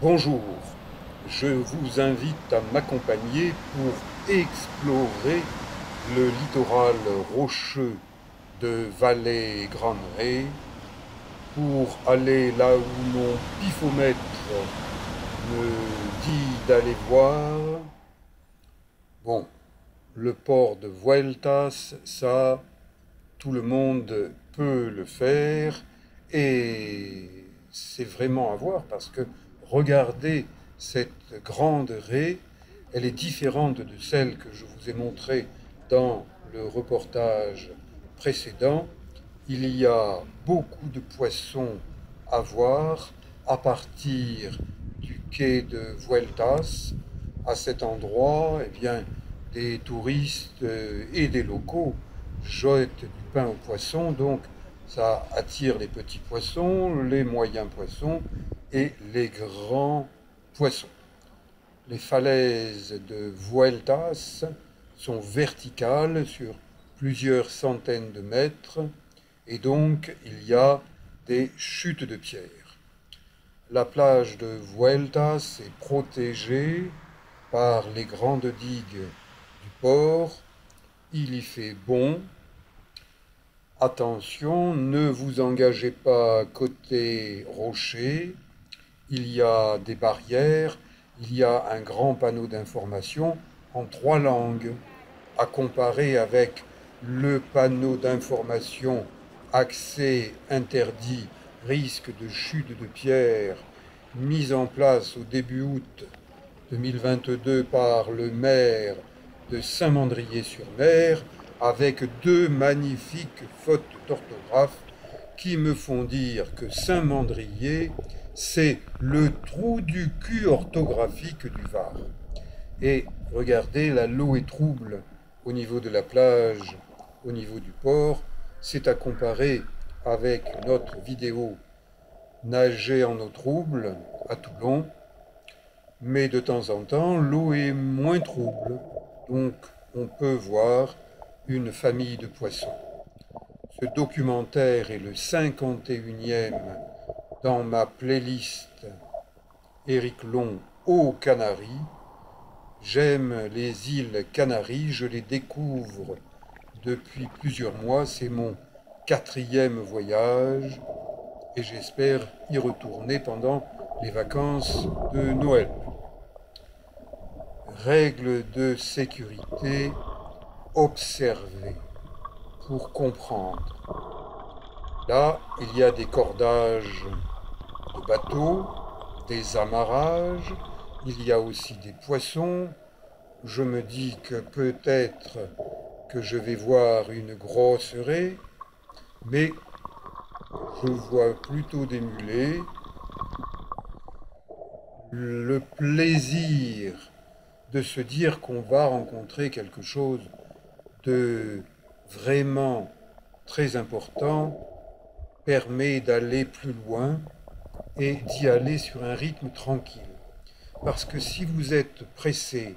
Bonjour, je vous invite à m'accompagner pour explorer le littoral rocheux de Vallée-Grande-Ré, pour aller là où mon pifomètre me dit d'aller voir. Bon, le port de Vueltas, ça, tout le monde peut le faire et c'est vraiment à voir parce que regardez cette grande raie, elle est différente de celle que je vous ai montrée dans le reportage précédent. Il y a beaucoup de poissons à voir à partir du quai de Vueltas. À cet endroit, eh bien, des touristes et des locaux jettent du pain aux poissons, donc ça attire les petits poissons, les moyens poissons et les grands poissons. Les falaises de Vueltas sont verticales sur plusieurs centaines de mètres et donc il y a des chutes de pierre. La plage de Vueltas est protégée par les grandes digues du port. Il y fait bon. Attention, ne vous engagez pas côté rocher. Il y a des barrières. Il y a un grand panneau d'information en 3 langues, à comparer avec le panneau d'information accès interdit, risque de chute de pierre, mis en place au début août 2022 par le maire de Saint-Mandrier-sur-Mer, avec 2 magnifiques fautes d'orthographe qui me font dire que Saint-Mandrier, c'est le trou du cul orthographique du Var. Et regardez, là, l'eau est trouble au niveau de la plage, au niveau du port. C'est à comparer avec notre vidéo nager en eau trouble à Toulon. Mais de temps en temps, l'eau est moins trouble. Donc, on peut voir une famille de poissons. Ce documentaire est le 51e dans ma playlist Éric Long aux Canaries. J'aime les îles Canaries, je les découvre depuis plusieurs mois, c'est mon 4e voyage et j'espère y retourner pendant les vacances de Noël. Règles de sécurité, observer pour comprendre. Là, il y a des cordages de bateaux, des amarrages, il y a aussi des poissons. Je me dis que peut-être que je vais voir une grosse raie, mais je vois plutôt des mulets. Le plaisir de se dire qu'on va rencontrer quelque chose de vraiment très important permet d'aller plus loin et d'y aller sur un rythme tranquille. Parce que si vous êtes pressé,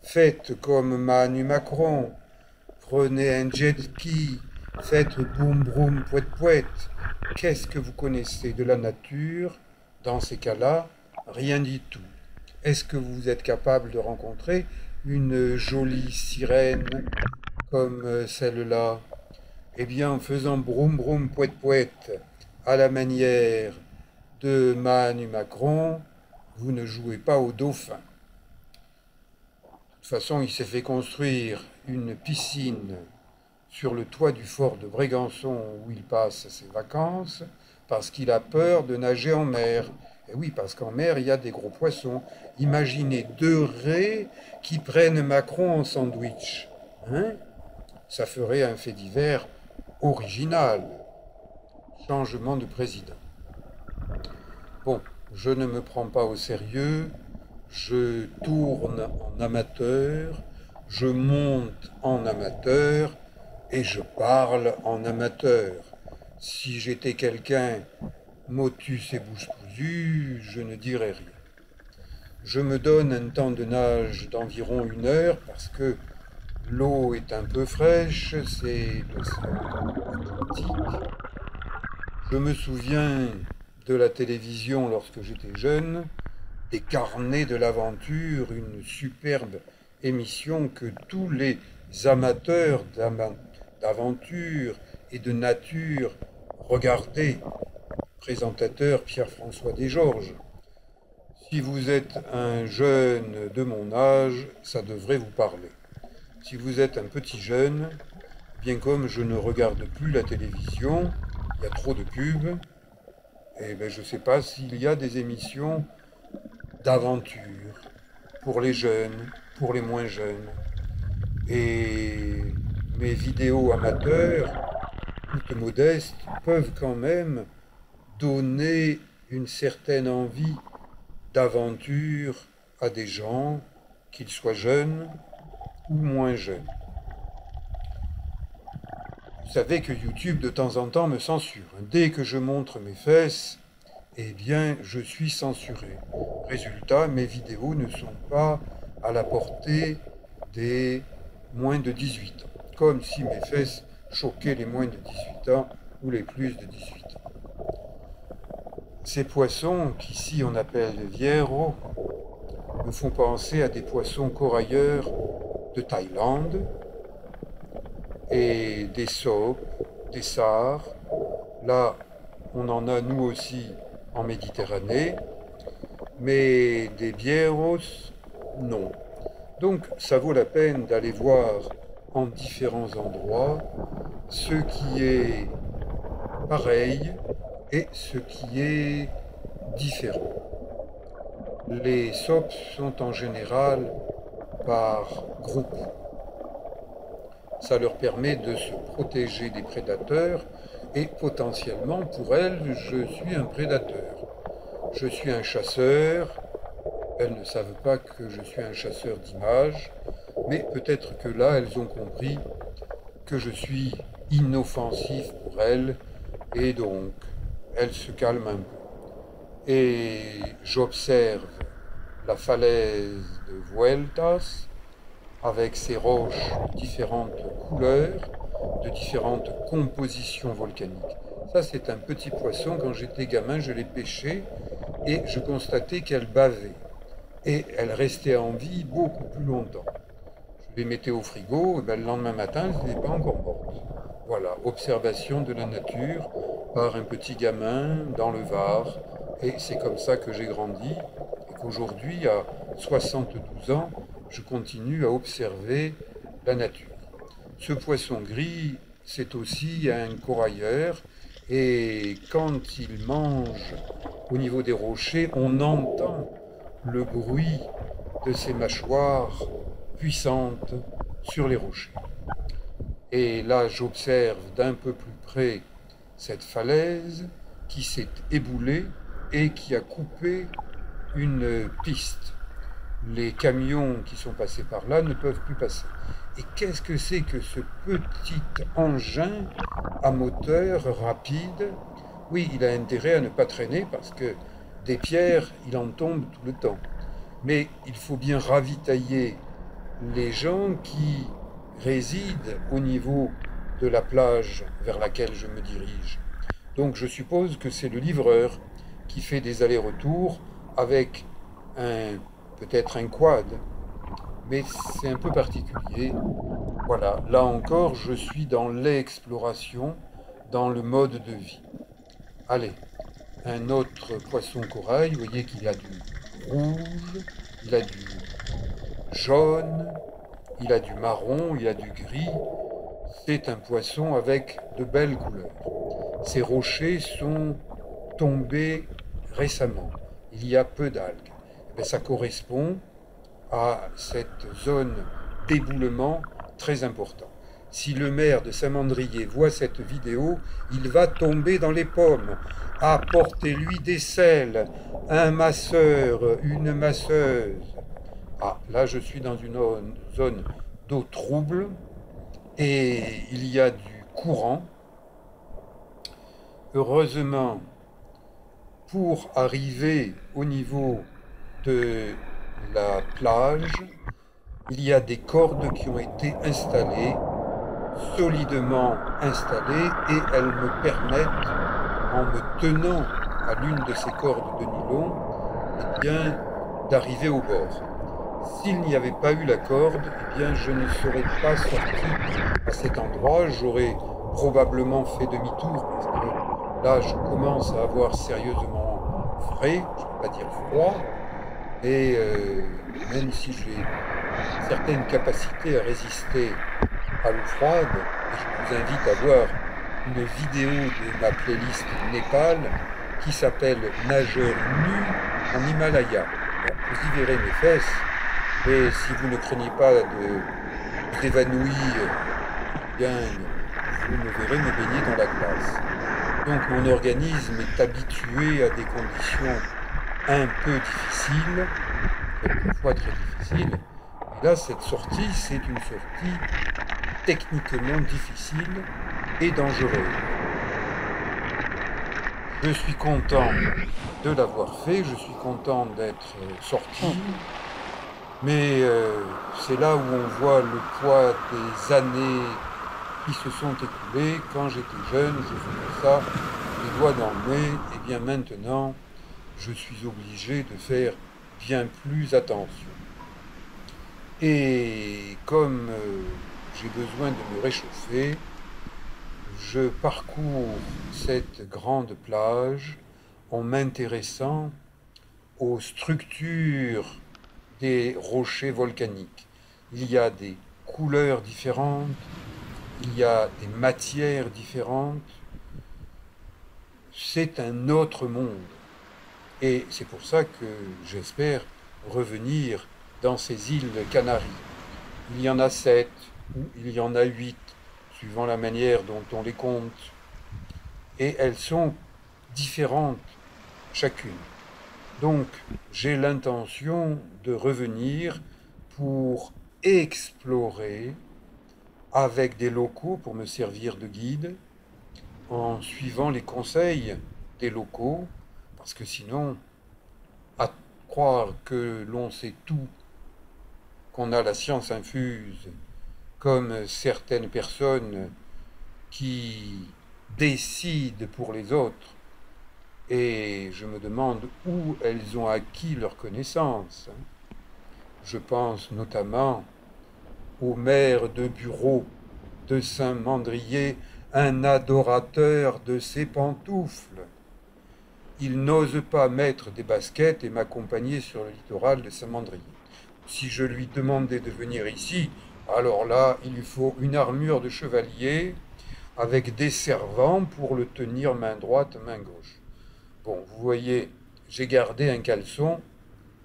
faites comme Manu Macron, prenez un jet ski, faites boum boum pouet pouet. Qu'est-ce que vous connaissez de la nature? Dans ces cas-là, rien du tout. Est-ce que vous êtes capable de rencontrer une jolie sirène comme celle-là? Eh bien, en faisant broum broum pouet pouet à la manière de Manu Macron, vous ne jouez pas au dauphin. De toute façon, il s'est fait construire une piscine sur le toit du fort de Brégançon où il passe ses vacances parce qu'il a peur de nager en mer. Et oui, parce qu'en mer, il y a des gros poissons. Imaginez 2 raies qui prennent Macron en sandwich. Hein? Ça ferait un fait divers original. Changement de président. Bon, je ne me prends pas au sérieux. Je tourne en amateur, je monte en amateur et je parle en amateur. Si j'étais quelqu'un motus et bouche cousue, je ne dirais rien. Je me donne un temps de nage d'environ 1 heure parce que l'eau est un peu fraîche, c'est l'océan Atlantique. Je me souviens de la télévision lorsque j'étais jeune. des carnets de l'aventure, une superbe émission que tous les amateurs d'aventure et de nature regardaient. Présentateur Pierre-François Desgeorges. Si vous êtes un jeune de mon âge, ça devrait vous parler. Si vous êtes un petit jeune, bien comme je ne regarde plus la télévision, il y a trop de pubs, et ben je ne sais pas s'il y a des émissions d'aventure pour les jeunes, pour les moins jeunes. Et mes vidéos amateurs, toutes modestes, peuvent quand même donner une certaine envie d'aventure à des gens, qu'ils soient jeunes ou moins jeunes. Vous savez que YouTube de temps en temps me censure. Dès que je montre mes fesses, eh bien je suis censuré. Résultat, mes vidéos ne sont pas à la portée des moins de 18 ans. Comme si mes fesses choquaient les moins de 18 ans ou les plus de 18 ans. Ces poissons, qu'ici on appelle viero, me font penser à des poissons corailleurs de Thaïlande et des sopes, des sars. Là, on en a nous aussi en Méditerranée, mais des vieros, non. Donc, ça vaut la peine d'aller voir en différents endroits ce qui est pareil et ce qui est différent. Les SOP sont en général par groupe. Ça leur permet de se protéger des prédateurs et potentiellement pour elles, je suis un prédateur. Je suis un chasseur. Elles ne savent pas que je suis un chasseur d'images, mais peut-être que là, elles ont compris que je suis inoffensif pour elles et donc elles se calment un peu. Et j'observe la falaise de Vueltas avec ses roches de différentes couleurs, de différentes compositions volcaniques. Ça, c'est un petit poisson. Quand j'étais gamin, je l'ai pêché et je constatais qu'elle bavait. Et elle restait en vie beaucoup plus longtemps. Je les mettais au frigo, et ben, le lendemain matin, elles n'étaient pas encore mortes. Voilà, observation de la nature par un petit gamin dans le Var. Et c'est comme ça que j'ai grandi. Et qu'aujourd'hui, à 72 ans, je continue à observer la nature. Ce poisson gris, c'est aussi un corailleur. Et quand il mange au niveau des rochers, on entend le bruit de ses mâchoires puissantes sur les rochers. Et là, j'observe d'un peu plus près cette falaise qui s'est éboulée et qui a coupé une piste. Les camions qui sont passés par là ne peuvent plus passer. Et qu'est-ce que c'est que ce petit engin à moteur rapide? Oui, il a intérêt à ne pas traîner parce que des pierres, il en tombe tout le temps. Mais il faut bien ravitailler les gens qui résident au niveau de la plage vers laquelle je me dirige. Donc je suppose que c'est le livreur qui fait des allers-retours avec peut-être un quad, mais c'est un peu particulier. Voilà, là encore, je suis dans l'exploration, dans le mode de vie. Allez, un autre poisson corail, vous voyez qu'il a du rouge, il a du jaune, il a du marron, il a du gris. C'est un poisson avec de belles couleurs. Ces rochers sont tombés récemment. Il y a peu d'algues. Et ça correspond à cette zone d'éboulement très important. Si le maire de Saint-Mandrier voit cette vidéo, il va tomber dans les pommes. Apportez-lui des sels, un masseur, une masseuse. Ah, là je suis dans une zone d'eau trouble et il y a du courant. Heureusement, pour arriver au niveau de la plage, il y a des cordes qui ont été installées, solidement installées, et elles me permettent, en me tenant à l'une de ces cordes de nylon, eh bien, d'arriver au bord. S'il n'y avait pas eu la corde, eh bien, je ne serais pas sorti à cet endroit. J'aurais probablement fait demi-tour parce que là, je commence à avoir sérieusement frais, je ne vais pas dire froid, et même si j'ai une certaine capacité à résister à l'eau froide, et je vous invite à voir une vidéo de ma playlist Népal qui s'appelle Nageur nu en Himalaya. Bon, vous y verrez mes fesses, et si vous ne craignez pas de vous évanouir, eh bien, vous me verrez me baigner dans la glace. Donc mon organisme est habitué à des conditions un peu difficiles, quelquefois très difficiles. Et là, cette sortie, c'est une sortie techniquement difficile et dangereuse. Je suis content de l'avoir fait, je suis content d'être sorti, mais c'est là où on voit le poids des années qui se sont écoulées. Quand j'étais jeune, je faisais ça, les doigts dans le nez, et bien maintenant, je suis obligé de faire bien plus attention. Et comme j'ai besoin de me réchauffer, je parcours cette grande plage en m'intéressant aux structures des rochers volcaniques. Il y a des couleurs différentes, il y a des matières différentes. C'est un autre monde. Et c'est pour ça que j'espère revenir dans ces îles Canaries. Il y en a 7 ou il y en a 8, suivant la manière dont on les compte. Et elles sont différentes chacune. Donc j'ai l'intention de revenir pour explorer avec des locaux pour me servir de guide, en suivant les conseils des locaux, parce que sinon, à croire que l'on sait tout, qu'on a la science infuse, comme certaines personnes qui décident pour les autres, et je me demande où elles ont acquis leurs connaissances. Je pense notamment au maire de bureau de Saint-Mandrier, un adorateur de ses pantoufles. Il n'ose pas mettre des baskets et m'accompagner sur le littoral de Saint-Mandrier. Si je lui demandais de venir ici, alors là, il lui faut une armure de chevalier avec des servants pour le tenir main droite, main gauche. Bon, vous voyez, j'ai gardé un caleçon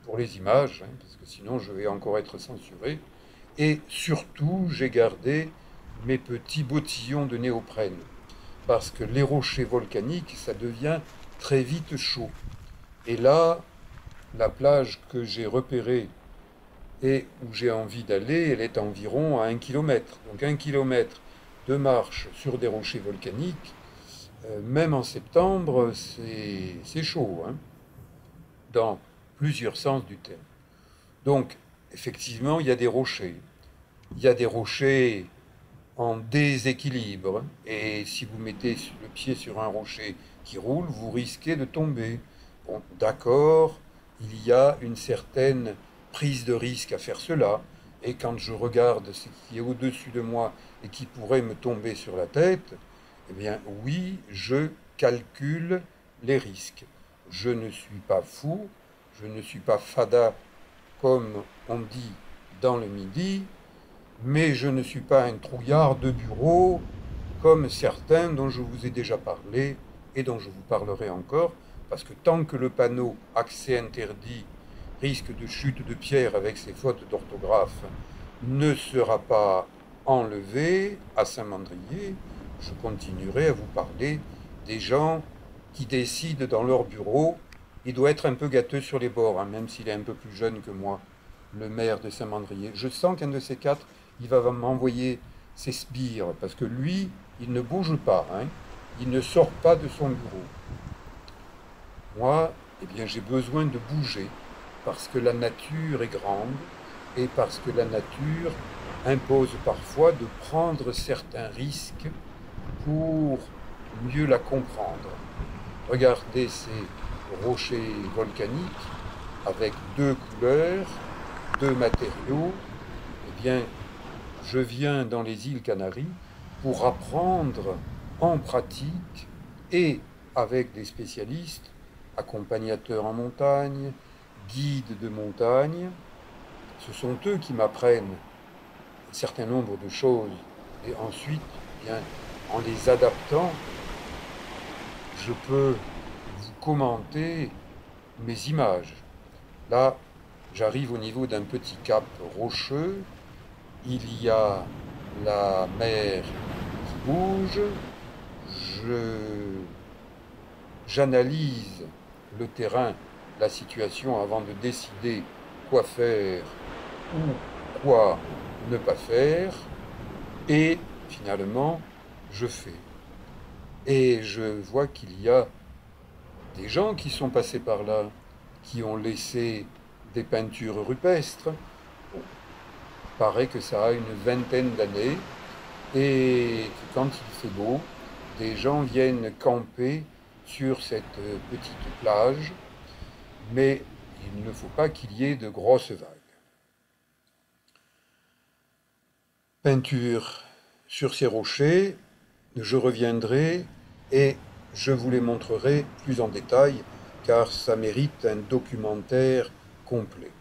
pour les images, parce que sinon je vais encore être censuré. Et surtout, j'ai gardé mes petits bottillons de néoprène, parce que les rochers volcaniques, ça devient très vite chaud. Et là, la plage que j'ai repérée et où j'ai envie d'aller, elle est environ à 1 kilomètre. Donc 1 kilomètre de marche sur des rochers volcaniques, même en septembre, c'est chaud, dans plusieurs sens du terme. Donc, effectivement, il y a des rochers. Il y a des rochers en déséquilibre. Et si vous mettez le pied sur un rocher qui roule, vous risquez de tomber. Bon, d'accord, il y a une certaine prise de risque à faire cela. Et quand je regarde ce qui est au-dessus de moi et qui pourrait me tomber sur la tête, eh bien oui, je calcule les risques. Je ne suis pas fou, je ne suis pas fada comme on dit dans le Midi, mais je ne suis pas un trouillard de bureau comme certains dont je vous ai déjà parlé et dont je vous parlerai encore, parce que tant que le panneau accès interdit, risque de chute de pierre avec ses fautes d'orthographe ne sera pas enlevé à Saint-Mandrier, je continuerai à vous parler des gens qui décident dans leur bureau. Il doit être un peu gâteux sur les bords, même s'il est un peu plus jeune que moi, le maire de Saint-Mandrier. Je sens qu'un de ces quatre, il va m'envoyer ses sbires, parce que lui, il ne bouge pas, il ne sort pas de son bureau. Moi, eh bien, j'ai besoin de bouger, parce que la nature est grande, et parce que la nature impose parfois de prendre certains risques pour mieux la comprendre. Regardez ces rochers volcaniques, avec deux couleurs, deux matériaux, eh bien, je viens dans les îles Canaries pour apprendre en pratique et avec des spécialistes, accompagnateurs en montagne, guides de montagne. Ce sont eux qui m'apprennent un certain nombre de choses. Et ensuite, eh bien, en les adaptant, je peux vous commenter mes images. Là, j'arrive au niveau d'un petit cap rocheux. Il y a la mer qui bouge. J'analyse le terrain, la situation avant de décider quoi faire ou quoi ne pas faire. Et finalement, je fais. Et je vois qu'il y a des gens qui sont passés par là, qui ont laissé des peintures rupestres. Bon, il paraît que ça a une vingtaine d'années et que quand il fait beau, des gens viennent camper sur cette petite plage, mais il ne faut pas qu'il y ait de grosses vagues. Peinture sur ces rochers, je reviendrai et je vous les montrerai plus en détail, car ça mérite un documentaire complet.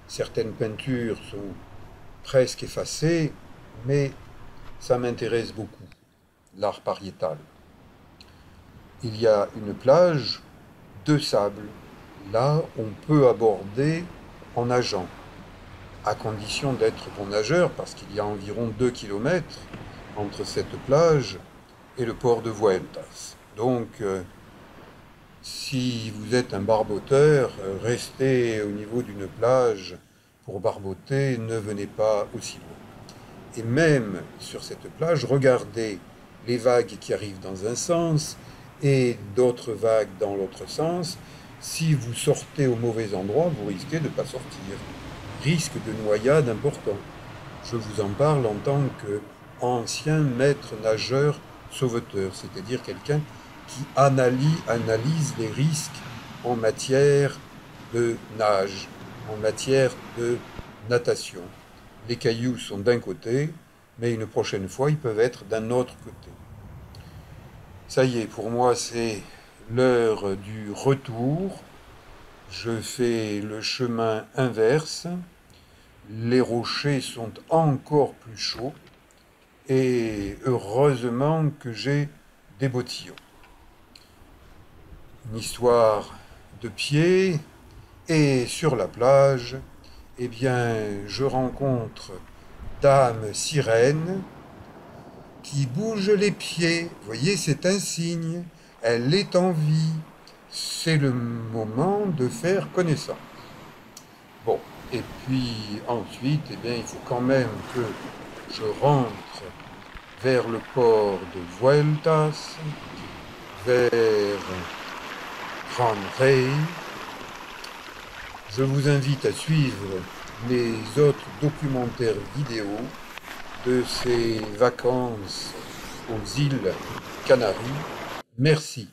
Certaines peintures sont presque effacées, mais ça m'intéresse beaucoup, l'art pariétal. Il y a une plage de sable. Là, on peut aborder en nageant, à condition d'être bon nageur, parce qu'il y a environ 2 kilomètres entre cette plage et le port de Vueltas. Donc, si vous êtes un barboteur, restez au niveau d'une plage pour barboter, ne venez pas aussi loin. Et même sur cette plage, regardez les vagues qui arrivent dans un sens et d'autres vagues dans l'autre sens. Si vous sortez au mauvais endroit, vous risquez de ne pas sortir. Risque de noyade important. Je vous en parle en tant qu'ancien maître nageur sauveteur, c'est-à-dire quelqu'un qui analyse les risques en matière de nage, en matière de natation. Les cailloux sont d'un côté, mais une prochaine fois, ils peuvent être d'un autre côté. Ça y est, pour moi, c'est l'heure du retour. Je fais le chemin inverse. Les rochers sont encore plus chauds. Et heureusement que j'ai des bottillons. Une histoire de pied. Et sur la plage, eh bien, je rencontre Dame Sirène qui bouge les pieds. Vous voyez, c'est un signe. Elle est en vie. C'est le moment de faire connaissance. Bon, et puis ensuite, eh bien, il faut quand même que je rentre vers le port de Vueltas, vers Gran Rey. Je vous invite à suivre les autres documentaires vidéo de ces vacances aux îles Canaries. Merci.